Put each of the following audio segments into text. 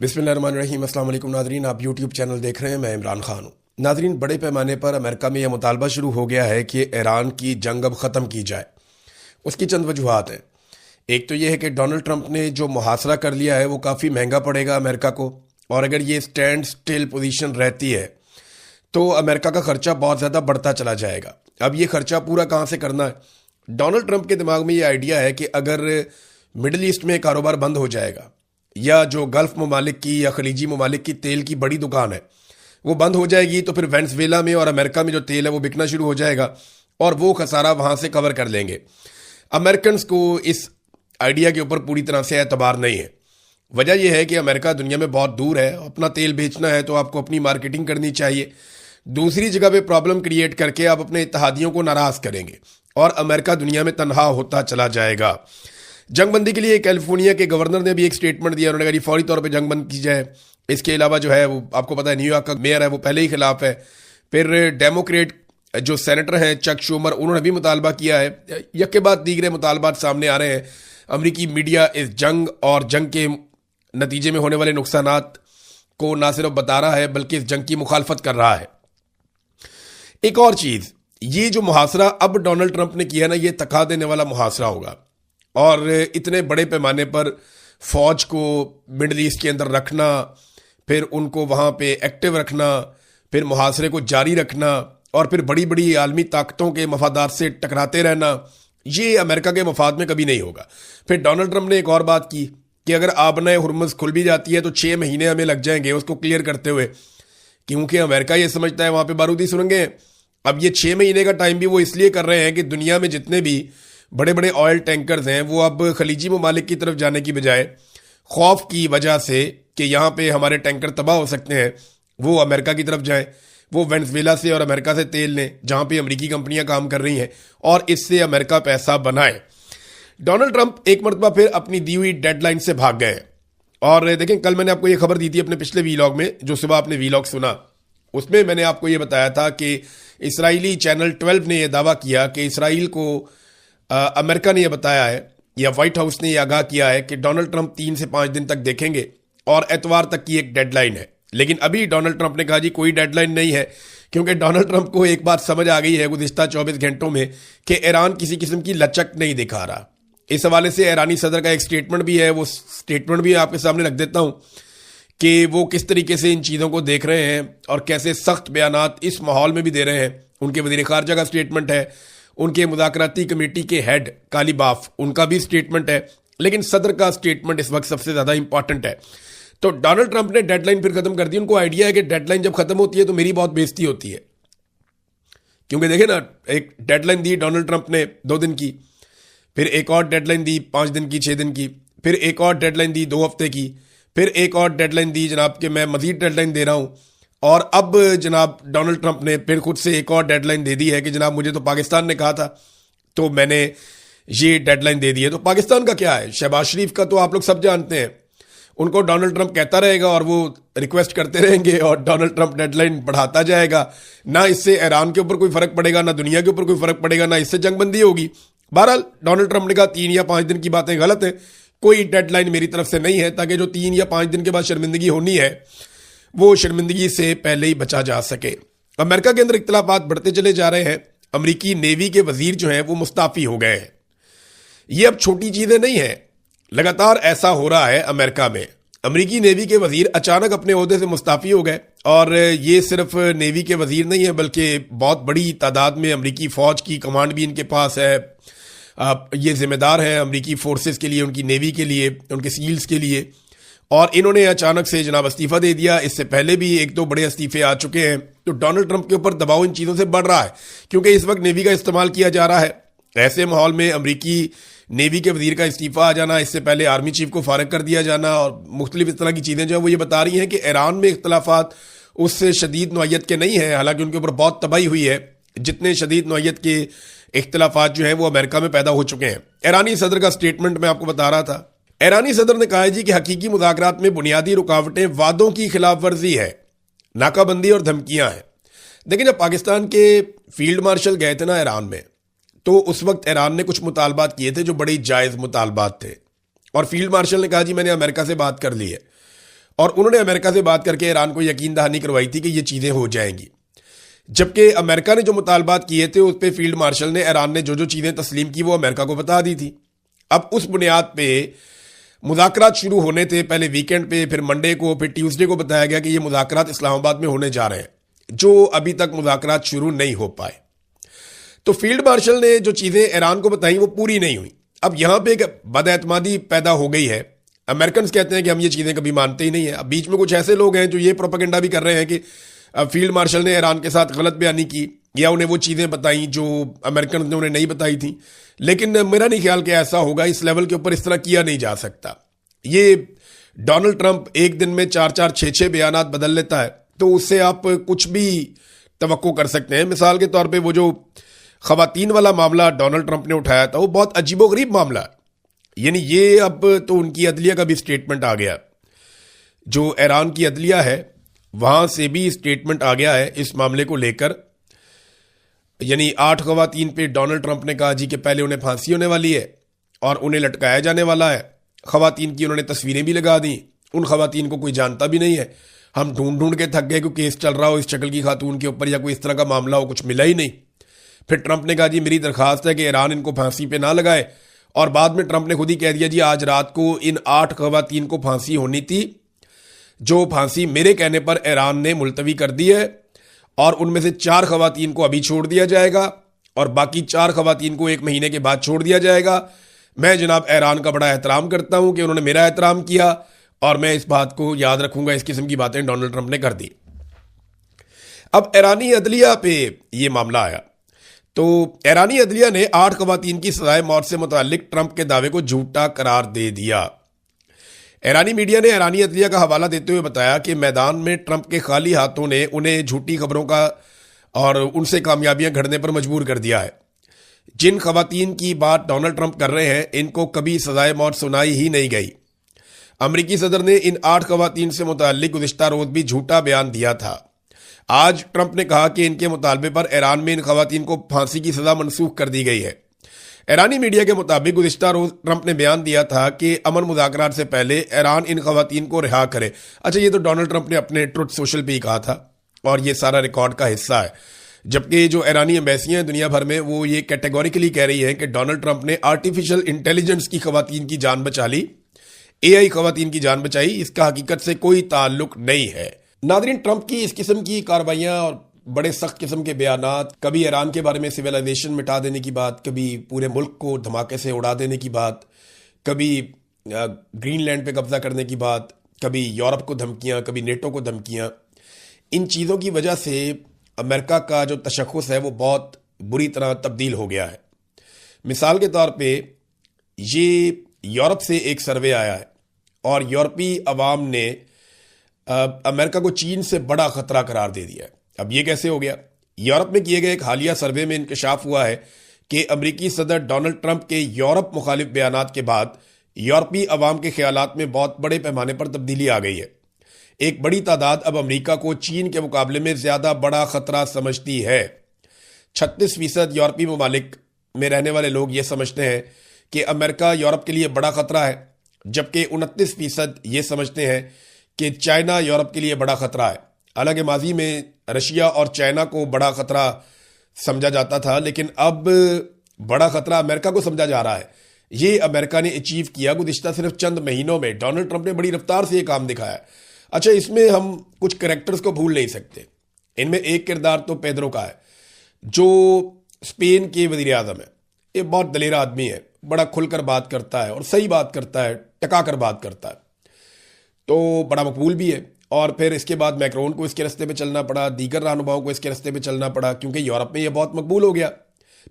बिस्मिल्लाहिर्रहमानिर्रहीम। अस्सलाम वालेकुम नाज़रीन, आप यूट्यूब चैनल देख रहे हैं। मैं इमरान खान हूँ। नाज़रीन, बड़े पैमाने पर अमेरिका में यह मुतालबा शुरू हो गया है कि ईरान की जंग अब ख़त्म की जाए। उसकी चंद वजूहात हैं। एक तो यह है कि डोनाल्ड ट्रंप ने जो मुहासरा कर लिया है वो काफ़ी महंगा पड़ेगा अमेरिका को, और अगर ये स्टैंड स्टिल पोजीशन रहती है तो अमेरिका का खर्चा बहुत ज़्यादा बढ़ता चला जाएगा। अब ये खर्चा पूरा कहाँ से करना है? डोनाल्ड ट्रंप के दिमाग में ये आइडिया है कि अगर मिडल ईस्ट में कारोबार बंद हो जाएगा, या जो गल्फ ममालिक की या खलीजी ममालिक की तेल की बड़ी दुकान है वो बंद हो जाएगी, तो फिर वेनेजुएला में और अमेरिका में जो तेल है वो बिकना शुरू हो जाएगा और वो खसारा वहाँ से कवर कर लेंगे। अमेरिकन को इस आइडिया के ऊपर पूरी तरह से एतबार नहीं है। वजह यह है कि अमेरिका दुनिया में बहुत दूर है। अपना तेल बेचना है तो आपको अपनी मार्केटिंग करनी चाहिए। दूसरी जगह पे प्रॉब्लम क्रिएट करके आप अपने इत्तेहादियों को नाराज करेंगे और अमेरिका दुनिया में तनहा होता चला जाएगा। जंगबंदी के लिए कैलिफोर्निया के गवर्नर ने भी एक स्टेटमेंट दिया। उन्होंने कहा फौरी तौर पे जंग बंद की जाए। इसके अलावा जो है वो आपको पता है न्यूयॉर्क का मेयर है वो पहले ही खिलाफ है। फिर डेमोक्रेट जो सेनेटर हैं चक शूमर, उन्होंने भी मुतालबा किया है। यक के बाद दीगरे मुतालबात सामने आ रहे हैं। अमरीकी मीडिया इस जंग और जंग के नतीजे में होने वाले नुकसानात को ना सिर्फ बता रहा है बल्कि इस जंग की मुखालफत कर रहा है। एक और चीज, ये जो मुहासरा अब डोनाल्ड ट्रंप ने किया ना, ये तका देने वाला मुहासरा होगा। और इतने बड़े पैमाने पर फौज को मिडल ईस्ट के अंदर रखना, फिर उनको वहाँ पे एक्टिव रखना, फिर मुहासरे को जारी रखना और फिर बड़ी बड़ी आलमी ताकतों के मफादात से टकराते रहना, ये अमेरिका के मफाद में कभी नहीं होगा। फिर डोनाल्ड ट्रंप ने एक और बात की कि अगर आबनाए हुर्मुज़ खुल भी जाती है तो 6 महीने हमें लग जाएंगे उसको क्लियर करते हुए, क्योंकि अमेरिका ये समझता है वहाँ पे बारूदी सुरंगें हैं। अब ये 6 महीने का टाइम भी वो इसलिए कर रहे हैं कि दुनिया में जितने भी बड़े बड़े ऑयल टैंकर्स हैं वो अब खलीजी ममालिक की तरफ जाने की बजाय खौफ की वजह से कि यहाँ पे हमारे टैंकर तबाह हो सकते हैं, वो अमेरिका की तरफ जाएं। वो वेनेजुएला से और अमेरिका से तेल लें जहाँ पे अमेरिकी कंपनियां काम कर रही हैं और इससे अमेरिका पैसा बनाए। डोनाल्ड ट्रंप एक मरतबा फिर अपनी दी हुई डेडलाइन से भाग गए। और देखें, कल मैंने आपको ये खबर दी थी अपने पिछले वीलॉग में, जो सुबह आपने वीलॉग सुना उसमें मैंने आपको ये बताया था कि इसराइली चैनल 12 ने यह दावा किया कि इसराइल को अमेरिका ने यह बताया है या व्हाइट हाउस ने यह आगाह किया है कि डोनाल्ड ट्रंप 3 से 5 दिन तक देखेंगे और एतवार तक की एक डेडलाइन है। लेकिन अभी डोनाल्ड ट्रंप ने कहा जी कोई डेडलाइन नहीं है, क्योंकि डोनाल्ड ट्रंप को एक बात समझ आ गई है गुज़िश्ता 24 घंटों में कि ईरान किसी किस्म की लचक नहीं दिखा रहा। इस हवाले से ईरानी सदर का एक स्टेटमेंट भी है, वो स्टेटमेंट भी आपके सामने रख देता हूं कि वो किस तरीके से इन चीज़ों को देख रहे हैं और कैसे सख्त बयानात इस माहौल में भी दे रहे हैं। उनके वज़ीर ख़ारजा का स्टेटमेंट है, उनके मुज़ाकराती कमेटी के हेड कालीबाफ उनका भी स्टेटमेंट है, लेकिन सदर का स्टेटमेंट इस वक्त सबसे ज़्यादा इंपॉर्टेंट है। तो डोनाल्ड ट्रंप ने डेडलाइन फिर खत्म कर दी। उनको आइडिया है कि डेडलाइन जब खत्म होती है तो मेरी बहुत बेइज्जती होती है, क्योंकि देखे ना, एक डेडलाइन दी डोनाल्ड ट्रंप ने 2 दिन की, फिर एक और डेडलाइन दी 5 दिन की, 6 दिन की, फिर एक और डेडलाइन दी 2 हफ्ते की, फिर एक और डेडलाइन दी जनाब कि मैं मजीद डेडलाइन दे रहा हूं। और अब जनाब डोनाल्ड ट्रंप ने फिर खुद से एक और डेडलाइन दे दी है कि जनाब मुझे तो पाकिस्तान ने कहा था तो मैंने ये डेडलाइन दे दी है। तो पाकिस्तान का क्या है? शहबाज शरीफ का तो आप लोग सब जानते हैं, उनको डोनाल्ड ट्रंप कहता रहेगा और वो रिक्वेस्ट करते रहेंगे और डोनाल्ड ट्रंप डेडलाइन बढ़ाता जाएगा। ना इससे ईरान के ऊपर कोई फर्क पड़ेगा, ना दुनिया के ऊपर कोई फर्क पड़ेगा, ना इससे जंगबंदी होगी। बहरहाल डोनाल्ड ट्रंप ने कहा 3 या 5 दिन की बातें गलत है, कोई डेडलाइन मेरी तरफ से नहीं है, ताकि जो 3 या 5 दिन के बाद शर्मिंदगी होनी है वो शर्मिंदगी से पहले ही बचा जा सके। अमेरिका के अंदर इख्तलाफात बढ़ते चले जा रहे हैं। अमेरिकी नेवी के वजीर जो हैं वो मुस्ताफी हो गए हैं। ये अब छोटी चीजें नहीं है, लगातार ऐसा हो रहा है अमेरिका में। अमेरिकी नेवी के वजीर अचानक अपने ओहदे से मुस्ताफी हो गए, और ये सिर्फ नेवी के वजीर नहीं है बल्कि बहुत बड़ी तादाद में अमेरिकी फौज की कमांड भी इनके पास है। ये जिम्मेदार हैं अमेरिकी फोर्सेस के लिए, उनकी नेवी के लिए, उनके सील्स के लिए, और इन्होंने अचानक से जनाब इस्तीफा दे दिया। इससे पहले भी 1-2 बड़े इस्तीफे आ चुके हैं। तो डोनाल्ड ट्रंप के ऊपर दबाव इन चीज़ों से बढ़ रहा है, क्योंकि इस वक्त नेवी का इस्तेमाल किया जा रहा है। ऐसे माहौल में अमेरिकी नेवी के वजीर का इस्तीफा आ जाना, इससे पहले आर्मी चीफ को फारग कर दिया जाना, और मुख्तलिफ इस तरह की चीज़ें जो है वो ये बता रही हैं कि ईरान में इख्तलाफात उससे शदीद नौयत के नहीं है। हालांकि उनके ऊपर बहुत तबाही हुई है, जितने शदीद नौयत के इख्तलाफात जो हैं वो अमेरिका में पैदा हो चुके हैं। ईरानी सदर का स्टेटमेंट मैं आपको बता रहा था। ईरानी सदर ने कहा है जी कि हकीकी मुज़ाकरात में बुनियादी रुकावटें वादों की खिलाफ वर्जी है, नाकाबंदी और धमकियां हैं। देखिए, जब पाकिस्तान के फील्ड मार्शल गए थे ना ईरान में, तो उस वक्त ईरान ने कुछ मुतालबात किए थे जो बड़े जायज़ मुतालबात थे, और फील्ड मार्शल ने कहा जी मैंने अमेरिका से बात कर ली है और उन्होंने अमेरिका से बात करके ईरान को यकीन दहानी करवाई थी कि ये चीज़ें हो जाएंगी। जबकि अमेरिका ने जो मुतालबात किए थे उस पर फील्ड मार्शल ने ईरान ने जो जो चीज़ें तस्लीम की वो अमेरिका को बता दी थी। अब उस बुनियाद पे मुज़ाकरात शुरू होने थे, पहले वीकेंड पे, फिर मंडे को, फिर ट्यूसडे को बताया गया कि ये मुज़ाकरात इस्लामाबाद में होने जा रहे हैं, जो अभी तक मुज़ाकरात शुरू नहीं हो पाए। तो फील्ड मार्शल ने जो चीज़ें ईरान को बताई वो पूरी नहीं हुई। अब यहाँ पे एक बदएतमादी पैदा हो गई है। अमेरिकन कहते हैं कि हम ये चीज़ें कभी मानते ही नहीं है। अब बीच में कुछ ऐसे लोग हैं जो ये प्रोपेगेंडा भी कर रहे हैं कि फील्ड मार्शल ने ईरान के साथ गलत बयानी की या उन्हें वो चीज़ें बताई जो अमेरिकन ने उन्हें नहीं बताई थी। लेकिन मेरा नहीं ख्याल कि ऐसा होगा। इस लेवल के ऊपर इस तरह किया नहीं जा सकता। ये डोनाल्ड ट्रंप एक दिन में 4-4, 6-6 बयानात बदल लेता है, तो उससे आप कुछ भी तवक्को कर सकते हैं। मिसाल के तौर पे वो जो खवातीन वाला मामला डोनाल्ड ट्रंप ने उठाया था वो बहुत अजीबोगरीब मामला है। यानी ये अब तो उनकी अदलिया का भी स्टेटमेंट आ गया, जो ईरान की अदलिया है वहां से भी स्टेटमेंट आ गया है इस मामले को लेकर। यानी 8 खवातीन पे डोनाल्ड ट्रंप ने कहा जी कि पहले उन्हें फांसी होने वाली है और उन्हें लटकाया जाने वाला है। खवातीन की उन्होंने तस्वीरें भी लगा दी। उन खवातीन को कोई जानता भी नहीं है। हम ढूंढ ढूंढ के थक गए कि केस चल रहा हो इस शक्ल की खातून के ऊपर या कोई इस तरह का मामला हो, कुछ मिला ही नहीं। फिर ट्रंप ने कहा जी मेरी दरखास्त है कि ईरान इनको फांसी पे ना लगाए, और बाद में ट्रंप ने खुद ही कह दिया जी आज रात को इन 8 खवातीन को फांसी होनी थी, जो फांसी मेरे कहने पर ईरान ने मुलतवी कर दी है, और उनमें से 4 खवातीन को अभी छोड़ दिया जाएगा और बाकी 4 खवातीन को 1 महीने के बाद छोड़ दिया जाएगा। मैं जनाब ईरान का बड़ा एहतराम करता हूं कि उन्होंने मेरा एहतराम किया और मैं इस बात को याद रखूंगा। इस किस्म की बातें डोनाल्ड ट्रंप ने कर दी। अब ईरानी अदलिया पे ये मामला आया, तो ईरानी अदलिया ने 8 खवातीन की सजाए मौत से मुतालिक ट्रंप के दावे को झूठा करार दे दिया। ईरानी मीडिया ने ईरानी अदलिया का हवाला देते हुए बताया कि मैदान में ट्रंप के खाली हाथों ने उन्हें झूठी खबरों का और उनसे कामयाबियां घड़ने पर मजबूर कर दिया है। जिन खवातीन की बात डोनाल्ड ट्रंप कर रहे हैं इनको कभी सजाए मौत सुनाई ही नहीं गई। अमरीकी सदर ने इन 8 खवातीन से मुतालिक गुज़िश्ता रोज भी झूठा बयान दिया था। आज ट्रंप ने कहा कि इनके मुतालबे पर ईरान में इन खवातीन को फांसी की सजा मनसूख कर दी गई है। ईरानी मीडिया के मुताबिक गुज़िश्ता रोज ट्रंप ने बयान दिया था कि अमन मुज़ाकरात से पहले ईरान इन खवातीन को रिहा करे। अच्छा, ये तो डोनाल्ड ट्रंप ने अपने ट्रुथ सोशल पे ही कहा था और ये सारा रिकॉर्ड का हिस्सा है। जबकि जो ईरानी एम्बेसियां हैं दुनिया भर में वो ये कैटेगोरिकली कह रही है कि डोनाल्ड ट्रंप ने आर्टिफिशियल इंटेलिजेंस की खवातीन की जान बचा ली, AI खवातीन की जान बचाई। इसका हकीकत से कोई ताल्लुक नहीं है। नादरीन, ट्रंप की इस किस्म की कार्रवाइयां और बड़े सख्त किस्म के बयानात, कभी ईरान के बारे में सिविलाइजेशन मिटा देने की बात, कभी पूरे मुल्क को धमाके से उड़ा देने की बात, कभी ग्रीनलैंड पे कब्जा करने की बात, कभी यूरोप को धमकियां, कभी नेटो को धमकियां, इन चीज़ों की वजह से अमेरिका का जो तशख़्ख़ुस है वो बहुत बुरी तरह तब्दील हो गया है। मिसाल के तौर पे ये यूरोप से एक सर्वे आया है और यूरोपीय अवाम ने अमेरिका को चीन से बड़ा खतरा करार दे दिया है। अब ये कैसे हो गया? यूरोप में किए गए एक हालिया सर्वे में इंकशाफ हुआ है कि अमरीकी सदर डोनाल्ड ट्रंप के यूरोप मुखालिफ बयानात के बाद यूरोपीय अवाम के ख्यालात में बहुत बड़े पैमाने पर तब्दीली आ गई है। एक बड़ी तादाद अब अमरीका को चीन के मुकाबले में ज़्यादा बड़ा खतरा समझती है। 36% यूरोपीय ममालिक में रहने वाले लोग ये समझते हैं कि अमेरिका यूरोप के लिए बड़ा खतरा है, जबकि 29% ये समझते हैं कि चाइना यूरोप के लिए बड़ा खतरा है। हालांकि माजी में रशिया और चाइना को बड़ा खतरा समझा जाता था, लेकिन अब बड़ा खतरा अमेरिका को समझा जा रहा है। ये अमेरिका ने अचीव किया गुज़िश्ता सिर्फ चंद महीनों में। डोनाल्ड ट्रंप ने बड़ी रफ्तार से ये काम दिखाया। अच्छा, इसमें हम कुछ कैरेक्टर्स को भूल नहीं सकते। इनमें एक किरदार तो पेड्रो का है, जो स्पेन के वज़ीर आज़म है। ये बहुत दलेर आदमी है, बड़ा खुलकर बात करता है और सही बात करता है, टका कर बात करता है, तो बड़ा मकबूल भी है। और फिर इसके बाद मैक्रोन को इसके रास्ते पे चलना पड़ा, दीगर रहनुमाओं को इसके रास्ते पे चलना पड़ा, क्योंकि यूरोप में ये बहुत मकबूल हो गया।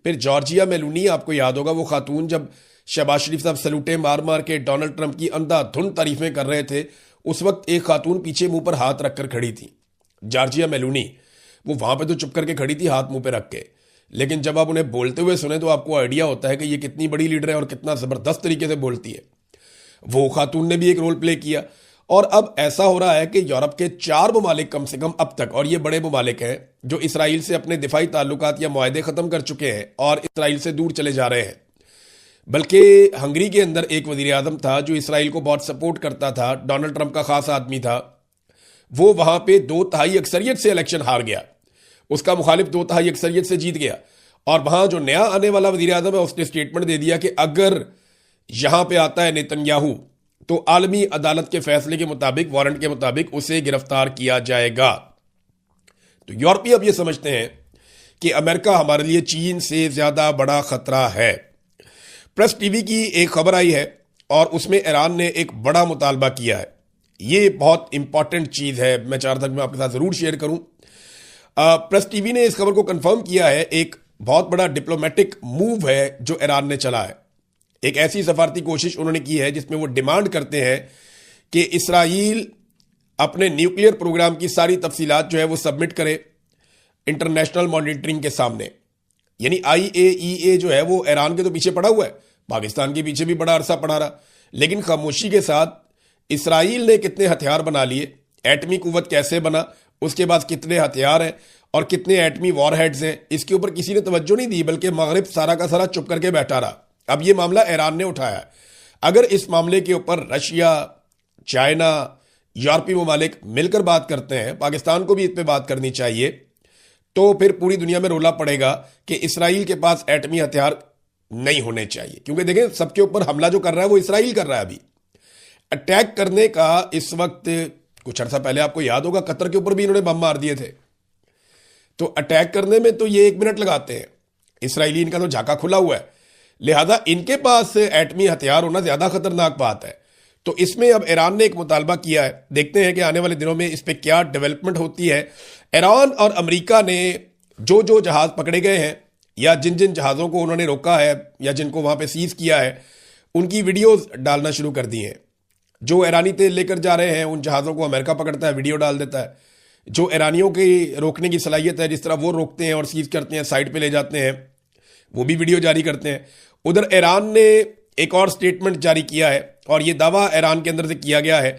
फिर जॉर्जिया मेलोनी, आपको याद होगा वो खातून जब शहबाज शरीफ साहब सलूटे मार मार के डोनाल्ड ट्रंप की अंधाधुंध तारीफें कर रहे थे, उस वक्त एक खातून पीछे मुंह पर हाथ रखकर खड़ी थी, जॉर्जिया मेलोनी। वो वहां पे तो चुप करके खड़ी थी हाथ मुंह पे रख के, लेकिन जब आप उन्हें बोलते हुए सुने तो आपको आइडिया होता है कि ये कितनी बड़ी लीडर है और कितना जबरदस्त तरीके से बोलती है। वो खातून ने भी एक रोल प्ले किया। और अब ऐसा हो रहा है कि यूरोप के 4 ममालिक कम से कम अब तक, और ये बड़े ममालिक हैं जो इसराइल से अपने दिफाई ताल्लुकात या मुआहदे खत्म कर चुके हैं और इसराइल से दूर चले जा रहे हैं, बल्कि हंगरी के अंदर एक वजीर आजम था जो इसराइल को बहुत सपोर्ट करता था, डोनाल्ड ट्रंप का खास आदमी था। वो वहां पे 2/3 अक्सरियत से इलेक्शन हार गया, उसका मुखालिफ 2/3 अक्सरियत से जीत गया। और वहां जो नया आने वाला वजीर आजम है उसने स्टेटमेंट दे दिया कि अगर यहां पे आता है नेतन्याहू तो आलमी अदालत के फैसले के मुताबिक, वारंट के मुताबिक उसे गिरफ्तार किया जाएगा। तो यूरोपीय अब ये समझते हैं कि अमेरिका हमारे लिए चीन से ज्यादा बड़ा खतरा है। प्रेस टीवी की एक खबर आई है और उसमें ईरान ने एक बड़ा मुतालबा किया है। ये बहुत इंपॉर्टेंट चीज है, मैं चाहता हूं मैं आपके साथ जरूर शेयर करूं। प्रेस टीवी ने इस खबर को कंफर्म किया है, एक बहुत बड़ा डिप्लोमेटिक मूव है जो ईरान ने चला है। एक ऐसी सफारती कोशिश उन्होंने की है जिसमें वो डिमांड करते हैं कि इसराइल अपने न्यूक्लियर प्रोग्राम की सारी तफसीलात जो है वो सबमिट करे इंटरनेशनल मॉनिटरिंग के सामने। यानी IAEA जो है वो ईरान के तो पीछे पड़ा हुआ है, पाकिस्तान के पीछे भी बड़ा अरसा पड़ा रहा, लेकिन खामोशी के साथ इसराइल ने कितने हथियार बना लिए, एटमी कुव्वत कैसे बना, उसके बाद कितने हथियार हैं और कितने एटमी वॉरहेड्स हैं, इसके ऊपर किसी ने तवज्जो नहीं दी, बल्कि मगरिब सारा का सारा चुप करके बैठा रहा। अब ये मामला ईरान ने उठाया है। अगर इस मामले के ऊपर रशिया, चाइना, यूरोपीय ममालिक मिलकर बात करते हैं, पाकिस्तान को भी इस पर बात करनी चाहिए, तो फिर पूरी दुनिया में रोला पड़ेगा कि इसराइल के पास एटमी हथियार नहीं होने चाहिए। क्योंकि देखें, सबके ऊपर हमला जो कर रहा है वो इसराइल कर रहा है। अभी अटैक करने का इस वक्त, कुछ अर्सा पहले आपको याद होगा कतर के ऊपर भी इन्होंने बम मार दिए थे। तो अटैक करने में तो ये 1 मिनट लगाते हैं, इसराइली इनका तो झाका खुला हुआ है, लिहाजा इनके पास एटमी हथियार होना ज्यादा खतरनाक बात है। तो इसमें अब ईरान ने एक मुतालबा किया है, देखते हैं कि आने वाले दिनों में इस पर क्या डेवलपमेंट होती है। ईरान और अमेरिका ने जो जो जहाज पकड़े गए हैं या जिन जिन जहाज़ों को उन्होंने रोका है या जिनको वहां पे सीज किया है, उनकी वीडियोस डालना शुरू कर दी हैं। जो ईरानी तेल लेकर जा रहे हैं उन जहाज़ों को अमेरिका पकड़ता है, वीडियो डाल देता है। जो ईरानियों की रोकने की सलाहियत है, जिस तरह वो रोकते हैं और सीज करते हैं, साइड पे ले जाते हैं, वो भी वीडियो जारी करते हैं। उधर ईरान ने एक और स्टेटमेंट जारी किया है और ये दावा ईरान के अंदर से किया गया है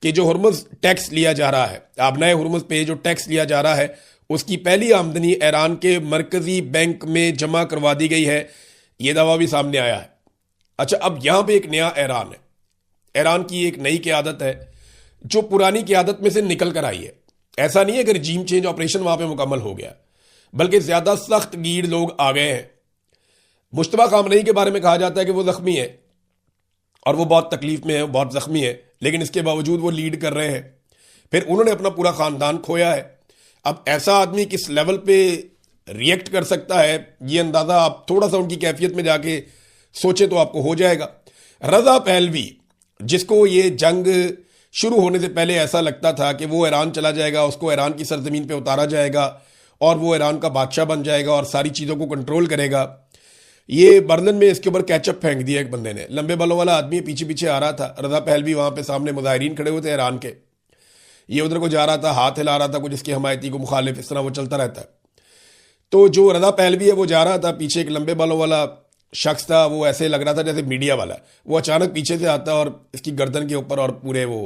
कि जो हुर्मुज़ टैक्स लिया जा रहा है, आबनाए हुर्मुज़ पे जो टैक्स लिया जा रहा है, उसकी पहली आमदनी ईरान के मरकजी बैंक में जमा करवा दी गई है। ये दावा भी सामने आया है। अच्छा, अब यहां पे एक नया ईरान है। ईरान की एक नई क़यादत है जो पुरानी क़यादत में से निकल कर आई है। ऐसा नहीं है कि रजीम चेंज ऑपरेशन वहां पे मुकम्मल हो गया, बल्कि ज्यादा सख्त गीर लोग आ गए हैं। मुश्तबा खामनेई के बारे में कहा जाता है कि वो जख्मी है और वो बहुत तकलीफ में है, बहुत जख्मी है, लेकिन इसके बावजूद वो लीड कर रहे हैं। फिर उन्होंने अपना पूरा खानदान खोया है। अब ऐसा आदमी किस लेवल पे रिएक्ट कर सकता है, ये अंदाजा आप थोड़ा सा उनकी कैफियत में जाके सोचे तो आपको हो जाएगा। रजा पहलवी, जिसको ये जंग शुरू होने से पहले ऐसा लगता था कि वो ईरान चला जाएगा, उसको ईरान की सरजमीन पे उतारा जाएगा और वो ईरान का बादशाह बन जाएगा और सारी चीज़ों को कंट्रोल करेगा, ये बर्तन में इसके ऊपर कैचअप फेंक दिया एक बंदे ने। लंबे बालों वाला आदमी पीछे पीछे आ रहा था। रजा पहलवी वहां पे सामने मुजाहिरीन खड़े हुए थे ईरान के, ये उधर को जा रहा था, हाथ हिला रहा था कुछ इसकी हमायती को मुखालिफ, इस तरह वो चलता रहता है। तो जो रजा पहलवी है वो जा रहा था, पीछे एक लंबे बालों वाला शख्स था, वो ऐसे लग रहा था जैसे मीडिया वाला। वो अचानक पीछे से आता है और इसकी गर्दन के ऊपर और पूरे वो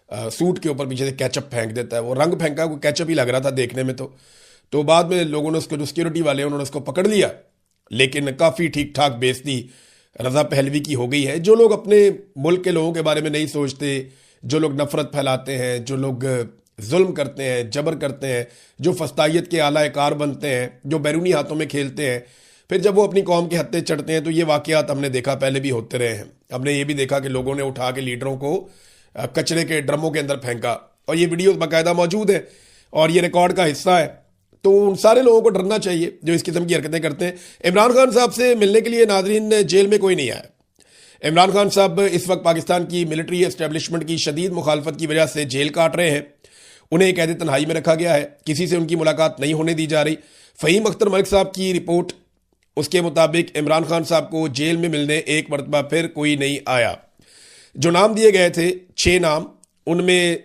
सूट के ऊपर पीछे से कैचअप फेंक देता है। वो रंग फेंका, वो कैचअप ही लग रहा था देखने में। तो बाद में लोगों ने उसको, जो सिक्योरिटी वाले उन्होंने उसको पकड़ लिया, लेकिन काफ़ी ठीक ठाक बेइज्जती रजा पहलवी की हो गई है। जो लोग अपने मुल्क के लोगों के बारे में नहीं सोचते, जो लोग नफरत फैलाते हैं, जो लोग जुल्म करते हैं, जबर करते हैं, जो फस्तायत के आला कार बनते हैं, जो बैरूनी हाथों में खेलते हैं, फिर जब वो अपनी कौम के हत्थे चढ़ते हैं तो ये वाक़यात हमने देखा, पहले भी होते रहे हैं। हमने ये भी देखा कि लोगों ने उठा के लीडरों को कचरे के ड्रमों के अंदर फेंका और ये वीडियोस बाकायदा मौजूद है और ये रिकॉर्ड का हिस्सा है। तो उन सारे लोगों को डरना चाहिए जो इस किस्म की हरकतें करते हैं। इमरान खान साहब से मिलने के लिए नाजरीन जेल में कोई नहीं आया। इमरान खान साहब इस वक्त पाकिस्तान की मिलिट्री एस्टेब्लिशमेंट की शदीद मुखालफत की वजह से जेल काट रहे हैं। उन्हें कैद तन्हाई में रखा गया है, किसी से उनकी मुलाकात नहीं होने दी जा रही। फ़हीम अख्तर मलिक साहब की रिपोर्ट, उसके मुताबिक इमरान खान साहब को जेल में मिलने एक मरतबा फिर कोई नहीं आया। जो नाम दिए गए थे 6 नाम, उनमें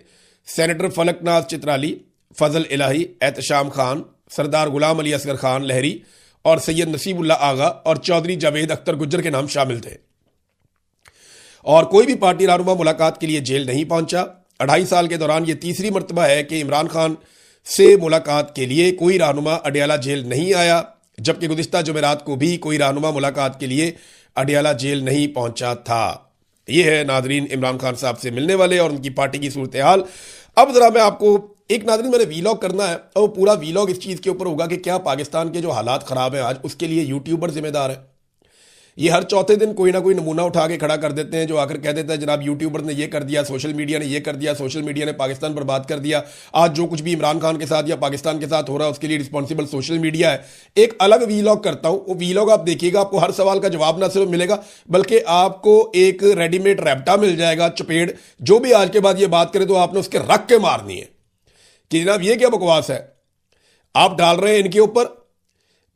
सेनेटर फलकनाज चित्राली, फजल इलाही, एहतशाम खान, सरदार गुलाम अली असगर खान लहरी और सैयद नसीबुल्लाह आगा और चौधरी जावेद अख्तर गुज्जर के नाम शामिल थे। और कोई भी पार्टी रहनुमा मुलाकात के लिए जेल नहीं पहुंचा। 2.5 साल के दौरान यह तीसरी मरतबा है कि इमरान खान से मुलाकात के लिए कोई रहनुमा अडयाला जेल नहीं आया, जबकि गुज़िश्ता जुमेरात को भी कोई रहनुमा मुलाकात के लिए अडयाला जेल नहीं पहुंचा था। ये है नाजरीन इमरान खान साहब से मिलने वाले और उनकी पार्टी की सूरत हाल। अब जरा मैं आपको एक नाजरीन मैंने वीलॉग करना है और पूरा वीलॉग इस चीज़ के ऊपर होगा कि क्या पाकिस्तान के जो हालात ख़राब हैं आज उसके लिए यूट्यूबर जिम्मेदार है। ये हर चौथे दिन कोई ना कोई नमूना उठा के खड़ा कर देते हैं जो आकर कह देता है जनाब यूट्यूबर ने ये कर दिया, सोशल मीडिया ने ये कर दिया, सोशल मीडिया ने पाकिस्तान बर्बाद कर दिया। आज जो कुछ भी इमरान खान के साथ या पाकिस्तान के साथ हो रहा है उसके लिए रिस्पॉन्सिबल सोशल मीडिया है। एक अलग वीलॉग करता हूं, वो वीलॉग आप देखिएगा, आपको हर सवाल का जवाब ना सिर्फ मिलेगा बल्कि आपको एक रेडीमेड रैप्टा मिल जाएगा, चपेड़। जो भी आज के बाद ये बात करे तो आपने उसके रख के मारनी है कि जनाब ये क्या बकवास है आप डाल रहे हैं इनके ऊपर।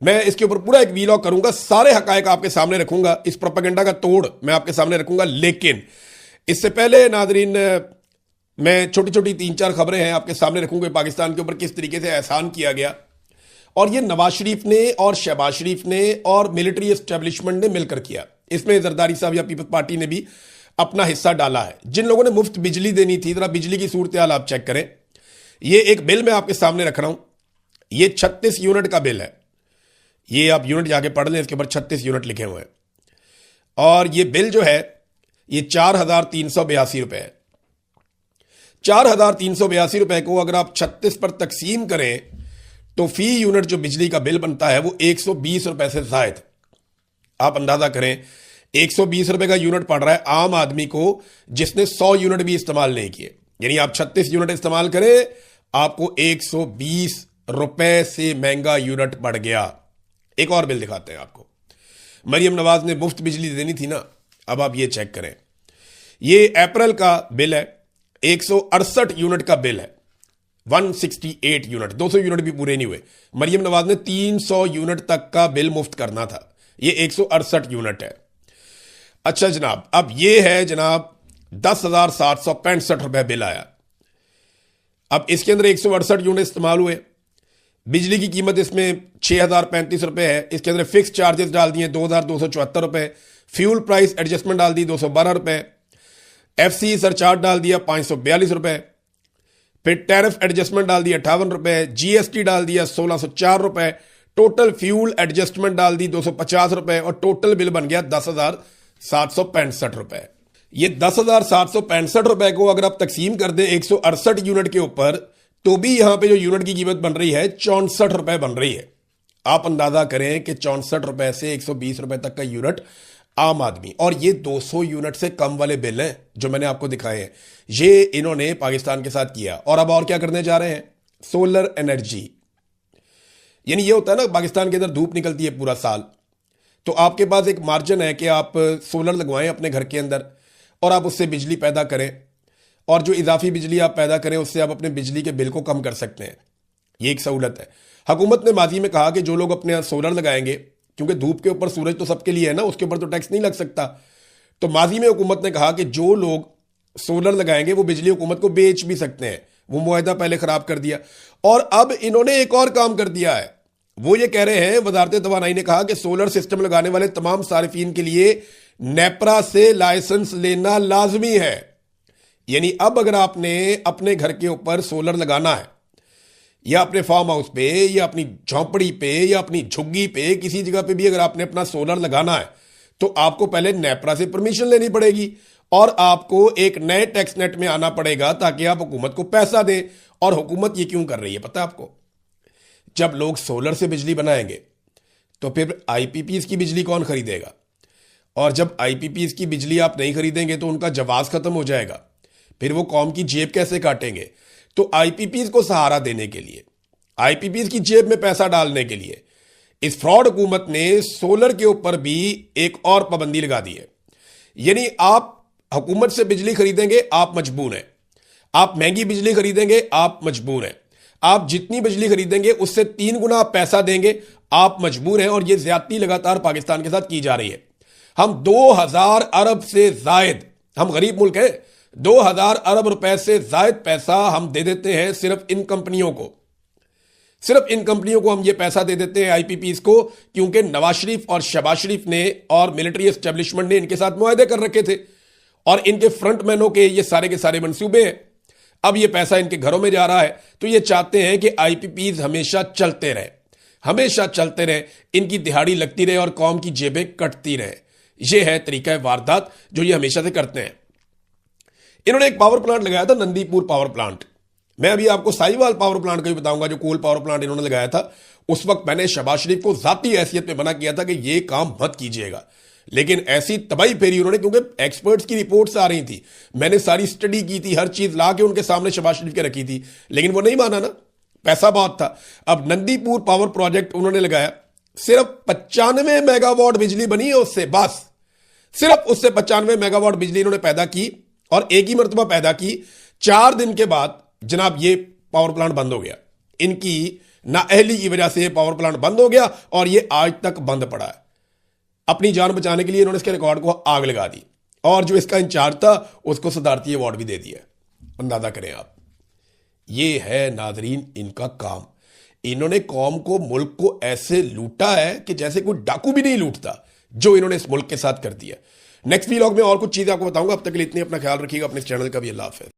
मैं इसके ऊपर पूरा एक वीलॉग करूंगा, सारे हकायक आपके सामने रखूंगा, इस प्रोपेगेंडा का तोड़ मैं आपके सामने रखूंगा। लेकिन इससे पहले नाजरीन मैं छोटी छोटी 3-4 खबरें हैं आपके सामने रखूंगा पाकिस्तान के ऊपर किस तरीके से एहसान किया गया। और ये नवाज शरीफ ने और शहबाज शरीफ ने और मिलिट्री एस्टेब्लिशमेंट ने मिलकर किया। इसमें जरदारी साहब या पीपल्स पार्टी ने भी अपना हिस्सा डाला है। जिन लोगों ने मुफ्त बिजली देनी थी, जरा बिजली की सूरत हाल आप चेक करें। ये एक बिल मैं आपके सामने रख रहा हूं, ये 36 यूनिट का बिल है। ये आप यूनिट जाके पढ़ लें, इसके ऊपर 36 यूनिट लिखे हुए हैं। और ये बिल जो है ये 4,382 रुपए है। 4,382 रुपए को अगर आप 36 पर तकसीम करें तो फी यूनिट जो बिजली का बिल बनता है वो 120 रुपए से जायद। आप अंदाजा करें 120 रुपए का यूनिट पड़ रहा है आम आदमी को जिसने 100 यूनिट भी इस्तेमाल नहीं किए। यानी आप 36 यूनिट इस्तेमाल करें आपको 120 रुपए से महंगा यूनिट पड़ गया। एक और बिल दिखाते हैं आपको। मरियम नवाज ने मुफ्त बिजली देनी थी ना, अब आप ये चेक करें। ये अप्रैल का बिल है, 168 यूनिट का बिल है, 168 यूनिट, 200 यूनिट भी पूरे नहीं हुए। मरियम नवाज ने 300 यूनिट तक का बिल मुफ्त करना था, ये 168 यूनिट है। अच्छा जनाब, अब ये है जनाब 10,765 रुपए बिल आया। अब इसके अंदर 168 यूनिट इस्तेमाल हुए। बिजली की कीमत इसमें 6,035 रुपए है। इसके अंदर फिक्स चार्जेस डाल दिए 2,274 रुपए, फ्यूल प्राइस एडजस्टमेंट डाल दी 212 रुपए, एफसी सरचार्ज डाल दिया 542 रुपए, फिर टैरिफ एडजस्टमेंट डाल दिया 58 रुपए, जीएसटी डाल दिया 1,604 रुपए, टोटल फ्यूल एडजस्टमेंट डाल दी 250 रुपए और टोटल बिल बन गया 10,765 रुपए। ये 10,765 रुपए को अगर आप तकसीम कर दें 168 यूनिट के ऊपर तो भी यहां पे जो यूनिट की कीमत बन रही है 64 रुपए बन रही है। आप अंदाजा करें कि 64 रुपए से 120 रुपए तक का यूनिट आम आदमी, और ये 200 यूनिट से कम वाले बिल हैं जो मैंने आपको दिखाए हैं, ये इन्होंने पाकिस्तान के साथ किया। और अब और क्या करने जा रहे हैं, सोलर एनर्जी। यानी ये होता है ना, पाकिस्तान के अंदर धूप निकलती है पूरा साल, तो आपके पास एक मार्जिन है कि आप सोलर लगवाएं अपने घर के अंदर और आप उससे बिजली पैदा करें, और जो इजाफी बिजली आप पैदा करें उससे आप अपने बिजली के बिल को कम कर सकते हैं। ये एक सहूलत है। हुकूमत ने माजी में कहा कि जो लोग अपने यहाँ सोलर लगाएंगे, क्योंकि धूप के ऊपर सूरज तो सबके लिए है ना, उसके ऊपर तो टैक्स नहीं लग सकता, तो माजी में हुकूमत ने कहा कि जो लोग सोलर लगाएंगे वो बिजली हुकूमत को बेच भी सकते हैं। वो मुआहदा पहले खराब कर दिया और अब इन्होंने एक और काम कर दिया है। वो ये कह रहे हैं, वजारत तवानाई ने कहा कि सोलर सिस्टम लगाने वाले तमाम सारिफीन के लिए नेपरा से लाइसेंस लेना लाजमी है। यानी अब अगर आपने अपने घर के ऊपर सोलर लगाना है या अपने फार्म हाउस पे या अपनी झोंपड़ी पे या अपनी झुग्गी पे, किसी जगह पे भी अगर आपने अपना सोलर लगाना है तो आपको पहले नेपरा से परमिशन लेनी पड़ेगी और आपको एक नए टैक्स नेट में आना पड़ेगा ताकि आप हुकूमत को पैसा दें। और हुकूमत ये क्यों कर रही है पता है आपको, जब लोग सोलर से बिजली बनाएंगे तो फिर आईपीपीज की बिजली कौन खरीदेगा, और जब आईपीपीज की बिजली आप नहीं खरीदेंगे तो उनका जवाब खत्म हो जाएगा, फिर वो कौम की जेब कैसे काटेंगे। तो आईपीपीज को सहारा देने के लिए, आईपीपीज की जेब में पैसा डालने के लिए इस फ्रॉड हुकूमत ने सोलर के ऊपर भी एक और पाबंदी लगा दी है। यानी आप हुकूमत से बिजली खरीदेंगे आप मजबूर हैं, आप महंगी बिजली खरीदेंगे आप मजबूर हैं, आप जितनी बिजली खरीदेंगे उससे 3 गुना आप पैसा देंगे आप मजबूर हैं। और यह ज्यादती लगातार पाकिस्तान के साथ की जा रही है। हम 2000 अरब से जायद, हम गरीब मुल्क हैं, 2000 अरब रुपए से जायद पैसा हम दे देते हैं सिर्फ इन कंपनियों को, सिर्फ इन कंपनियों को हम ये पैसा दे देते हैं आईपीपीज को, क्योंकि नवाज शरीफ और शहबाज शरीफ ने और मिलिट्री एस्टेब्लिशमेंट ने इनके साथ मुआहदे कर रखे थे और इनके फ्रंटमैनों के ये सारे के सारे मंसूबे हैं। अब ये पैसा इनके घरों में जा रहा है, तो ये चाहते हैं कि आईपीपीज हमेशा चलते रहे, हमेशा चलते रहे, इनकी दिहाड़ी लगती रहे और कौम की जेबें कटती रहे। यह है तरीका वारदात जो ये हमेशा से करते हैं। इन्होंने एक पावर प्लांट लगाया था, नंदीपुर पावर प्लांट। मैं अभी आपको साहिवाल पावर प्लांट का भी बताऊंगा, जो कोल पावर प्लांट इन्होंने लगाया था। उस वक्त मैंने शहबाज शरीफ को जाती हैसियत में मना किया था कि यह काम मत कीजिएगा, लेकिन ऐसी तबाही फेरी उन्होंने, क्योंकि एक्सपर्ट्स की रिपोर्ट्स आ रही थी, मैंने सारी स्टडी की थी, हर चीज ला के उनके सामने शहबाज शरीफ के रखी थी, लेकिन वो नहीं माना ना, पैसा बहुत था। अब नंदीपुर पावर प्रोजेक्ट उन्होंने लगाया, सिर्फ 95 मेगावाट बिजली बनी है उससे, बस सिर्फ उससे 95 मेगावाट बिजली इन्होंने पैदा की, और एक ही मरतबा पैदा की। 4 दिन के बाद जनाब ये पावर प्लांट बंद हो गया। इनकी नाअहली की वजह से ये पावर प्लांट बंद हो गया और ये आज तक बंद पड़ा है। अपनी जान बचाने के लिए इन्होंने इसके रिकॉर्ड को आग लगा दी, और जो इसका इंचार्ज था उसको सदारती अवार्ड भी दे दिया। अंदाजा करें आप, ये है नाजरीन इनका काम। इन्होंने कौम को, मुल्क को ऐसे लूटा है कि जैसे कोई डाकू भी नहीं लूटता, जो इन्होंने इस मुल्क के साथ कर दिया। नेक्स्ट व्लॉग में और कुछ चीजें आपको बताऊंगा। अब तक के लिए इतनी, अपना ख्याल रखिएगा, अपने चैनल का भी। अल्लाह हाफ़िज़।